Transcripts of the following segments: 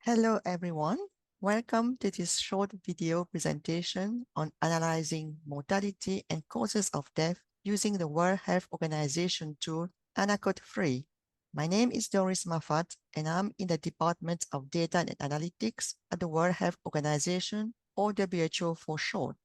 Hello everyone, welcome to this short video presentation on analyzing mortality and causes of death using the World Health Organization tool ANACoD3. My name is Doris Mafat and I'm in the Department of Data and Analytics at the World Health Organization, or WHO for short.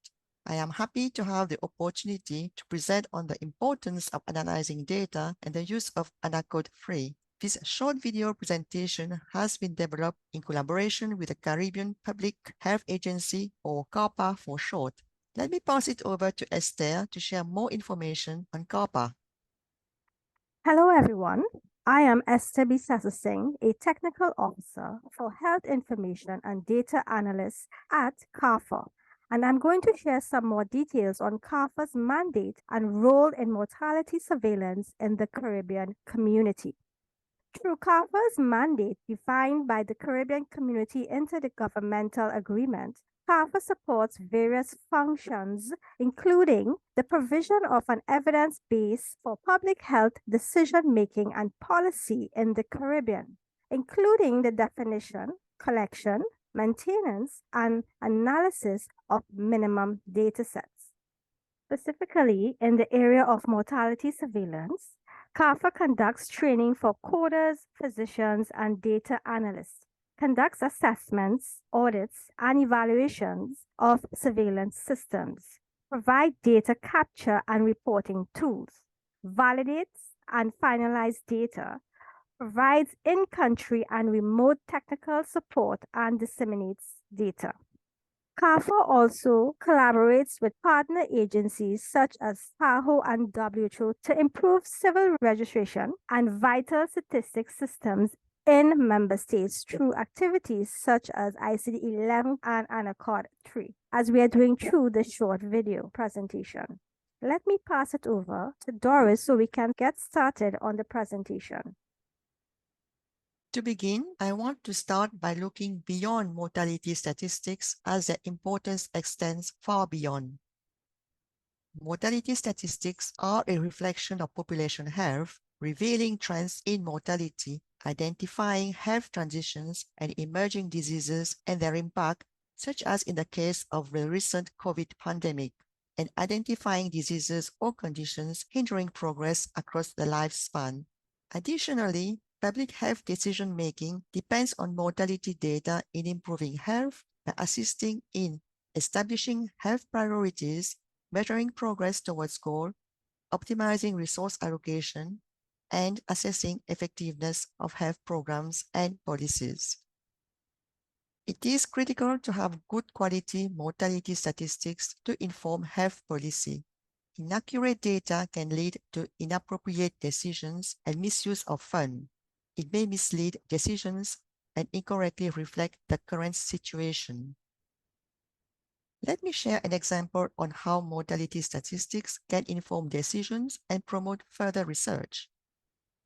I am happy to have the opportunity to present on the importance of analyzing data and the use of ANACoD3. This short video presentation has been developed in collaboration with the Caribbean Public Health Agency, or CARPHA for short. Let me pass it over to Esther to share more information on CARPHA. Hello everyone, I am Esther B. Singh, a Technical Officer for Health Information and Data Analyst at CARPHA, and I'm going to share some more details on CARPHA's mandate and role in mortality surveillance in the Caribbean community. Through CARPHA's mandate defined by the Caribbean Community Intergovernmental Agreement, CARPHA supports various functions, including the provision of an evidence base for public health decision-making and policy in the Caribbean, including the definition, collection, maintenance, and analysis of minimum datasets. Specifically, in the area of mortality surveillance, CARPHA conducts training for coders, physicians, and data analysts, conducts assessments, audits, and evaluations of surveillance systems, provide data capture and reporting tools, validates and finalizes data, provides in-country and remote technical support, and disseminates data. CARPHA also collaborates with partner agencies such as PAHO and WHO to improve civil registration and vital statistics systems in member states through activities such as ICD-11 and ANACoD3, as we are doing through this short video presentation. Let me pass it over to Doris so we can get started on the presentation. To begin, I want to start by looking beyond mortality statistics, as their importance extends far beyond. Mortality statistics are a reflection of population health, revealing trends in mortality, identifying health transitions and emerging diseases and their impact, such as in the case of the recent COVID pandemic, and identifying diseases or conditions hindering progress across the lifespan. Additionally, public health decision-making depends on mortality data in improving health by assisting in establishing health priorities, measuring progress towards goal, optimizing resource allocation, and assessing effectiveness of health programs and policies. It is critical to have good quality mortality statistics to inform health policy. Inaccurate data can lead to inappropriate decisions and misuse of funds. It may mislead decisions and incorrectly reflect the current situation. Let me share an example on how mortality statistics can inform decisions and promote further research.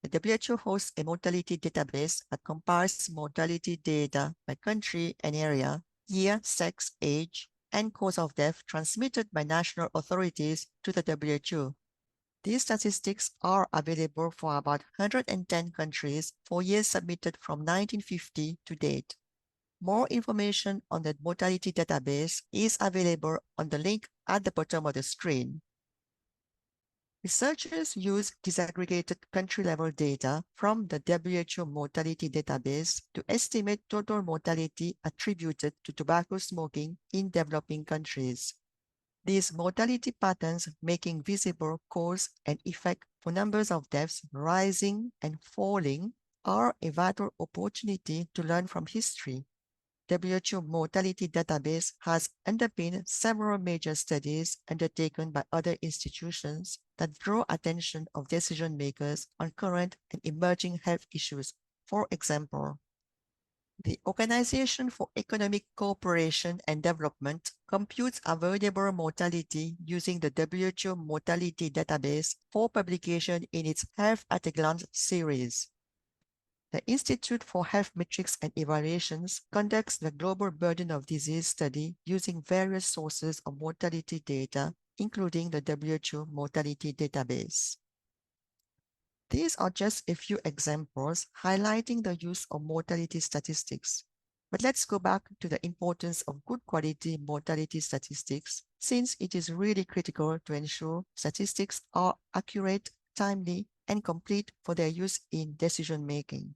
The WHO hosts a mortality database that compiles mortality data by country and area, year, sex, age, and cause of death transmitted by national authorities to the WHO. These statistics are available for about 110 countries for years submitted from 1950 to date. More information on the mortality database is available on the link at the bottom of the screen. Researchers use disaggregated country-level data from the WHO mortality database to estimate total mortality attributed to tobacco smoking in developing countries. These mortality patterns making visible cause and effect for numbers of deaths rising and falling are a vital opportunity to learn from history. WHO mortality database has underpinned several major studies undertaken by other institutions that draw attention of decision makers on current and emerging health issues. For example, the Organization for Economic Cooperation and Development computes avoidable mortality using the WHO mortality database for publication in its Health at a Glance series. The Institute for Health Metrics and Evaluations conducts the Global Burden of Disease study using various sources of mortality data, including the WHO mortality database. These are just a few examples highlighting the use of mortality statistics. But let's go back to the importance of good quality mortality statistics, since it is really critical to ensure statistics are accurate, timely, and complete for their use in decision making.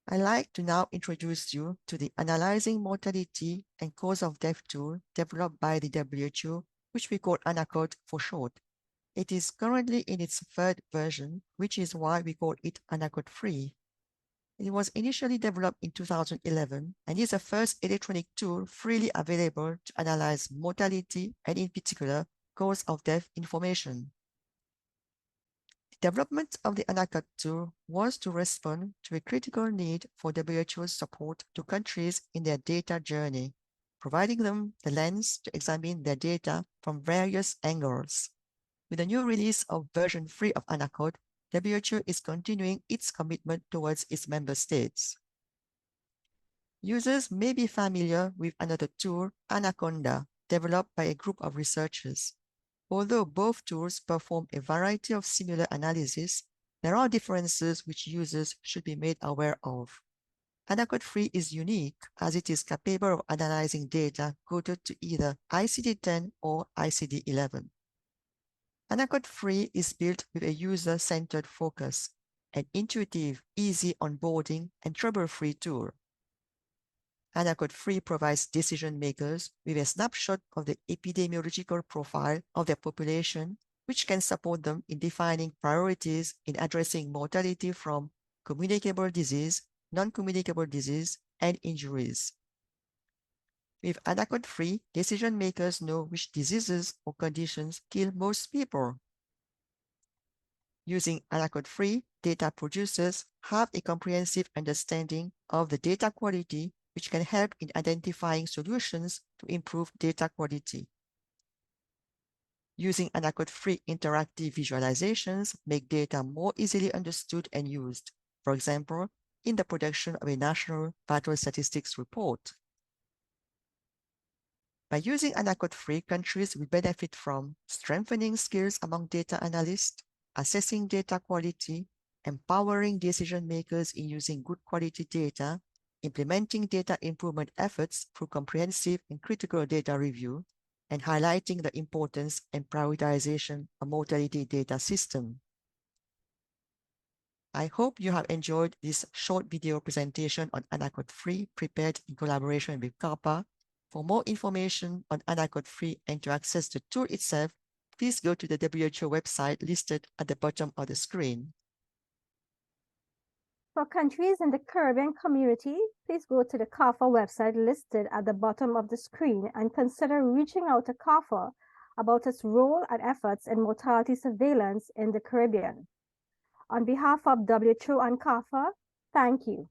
I'd like to now introduce you to the Analyzing Mortality and Cause of Death tool developed by the WHO, which we call ANACoD for short. It is currently in its third version, which is why we call it ANACoD3. It was initially developed in 2011 and is the first electronic tool freely available to analyze mortality and, in particular, cause of death information. The development of the ANACoD tool was to respond to a critical need for WHO's support to countries in their data journey, providing them the lens to examine their data from various angles. With the new release of version 3 of ANACoD, WHO is continuing its commitment towards its member states. Users may be familiar with another tool, Anaconda, developed by a group of researchers. Although both tools perform a variety of similar analyses, there are differences which users should be made aware of. ANACoD3 is unique as it is capable of analyzing data coded to either ICD-10 or ICD-11. ANACoD3 is built with a user-centered focus, an intuitive, easy onboarding, and trouble-free tool. ANACoD3 provides decision makers with a snapshot of the epidemiological profile of their population, which can support them in defining priorities in addressing mortality from communicable disease, non-communicable disease, and injuries. With ANACoD3, decision makers know which diseases or conditions kill most people. Using ANACoD3, data producers have a comprehensive understanding of the data quality, which can help in identifying solutions to improve data quality. Using ANACoD3 interactive visualizations make data more easily understood and used, for example, in the production of a national vital statistics report. By using ANACoD3, countries will benefit from strengthening skills among data analysts, assessing data quality, empowering decision makers in using good quality data, implementing data improvement efforts through comprehensive and critical data review, and highlighting the importance and prioritization of mortality data system. I hope you have enjoyed this short video presentation on ANACoD3 prepared in collaboration with CARPHA. For more information on ANACoD3 and to access the tool itself, please go to the WHO website listed at the bottom of the screen. For countries in the Caribbean community, please go to the CARPHA website listed at the bottom of the screen and consider reaching out to CARPHA about its role and efforts in mortality surveillance in the Caribbean. On behalf of WHO and CARPHA, thank you.